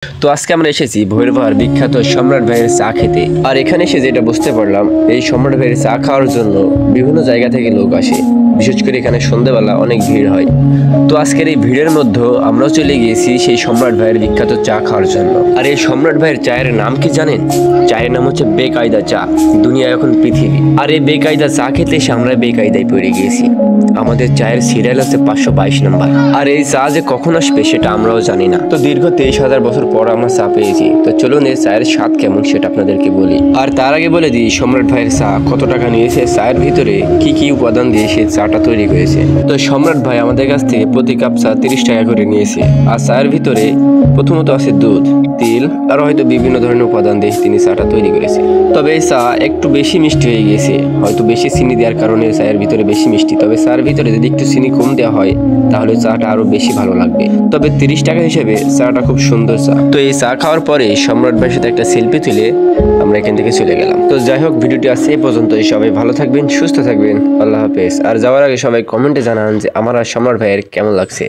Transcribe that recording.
তো আজকে আমরা এসেছি ভৈরবাহার বিখ্যাত সম্রাট ভাইয়ের চা খেতে। আর এখানে এসে যেটা বুঝতে পারলাম, এই সম্রাট ভাইয়ের চা খাওয়ার জন্য বিভিন্ন জায়গা থেকে লোক আসে। বিশেষ করে এখানে সন্ধ্যাবেলা অনেক ভিড় হয়। তো আজকের এই ভিড়ের মধ্যে আমরাও চলে গিয়েছি সেই সম্রাট ভাইয়ের বিখ্যাত চা খাওয়ার জন্য। আর এই সম্রাট ভাইয়ের চায়ের নাম কি জানেন? চায়ের নাম হচ্ছে বেকায়দা চা। দুনিয়া এখন পৃথিবী। আর এই বেকায়দা চা খেতে এসে আমরা বেকায়দায় পড়ে গিয়েছি। আমাদের চায়ের সিরিয়াল আছে 522 নম্বর। আর এই চা যে কখন আসবে সেটা আমরাও জানি না। তো দীর্ঘ 23,000 বছর পর আমরা চা পেয়েছি। তো চলুন এই চায়ের স্বাদ কেমন সেটা আপনাদেরকে বলি। আর তার আগে বলে দিই সম্রাট ভাইয়ের চা কত টাকা নিয়েছে, চায়ের ভিতরে কি কি উপাদান দিয়ে সে চাটা তৈরি করেছে। তো সম্রাট ভাই আমাদের কাছ থেকে প্রতি কাপ চা 30 টাকা করে নিয়েছে। আর চায়ের ভিতরে প্রথমত আছে দুধ, তিল আর হয়তো বিভিন্ন ধরনের উপাদান দিয়ে তিনি চাটা তৈরি করেছে। তবে এই চা একটু বেশি মিষ্টি হয়ে গেছে, হয়তো বেশি চিনি দেওয়ার কারণে চায়ের ভিতরে বেশি মিষ্টি। তবে চার ভিতরে যদি একটু চিনি কম দেওয়া হয় তাহলে চাটা আরো বেশি ভালো লাগবে। তবে 30 টাকা হিসেবে চাটা খুব সুন্দর চা। তো এই চা খাওয়ার পরে সম্রাট ভাইয়ের সাথে একটা সেলফি তুলে আমরা এখান থেকে চলে গেলাম। তো যাই হোক, ভিডিওটি আজকে এই পর্যন্তই। সবাই ভালো থাকবেন, সুস্থ থাকবেন, আল্লাহ হাফেজ। আর যাওয়ার আগে সবাই কমেন্টে জানান যে আমার আর সম্রাট ভাইয়ের কেমন লাগছে।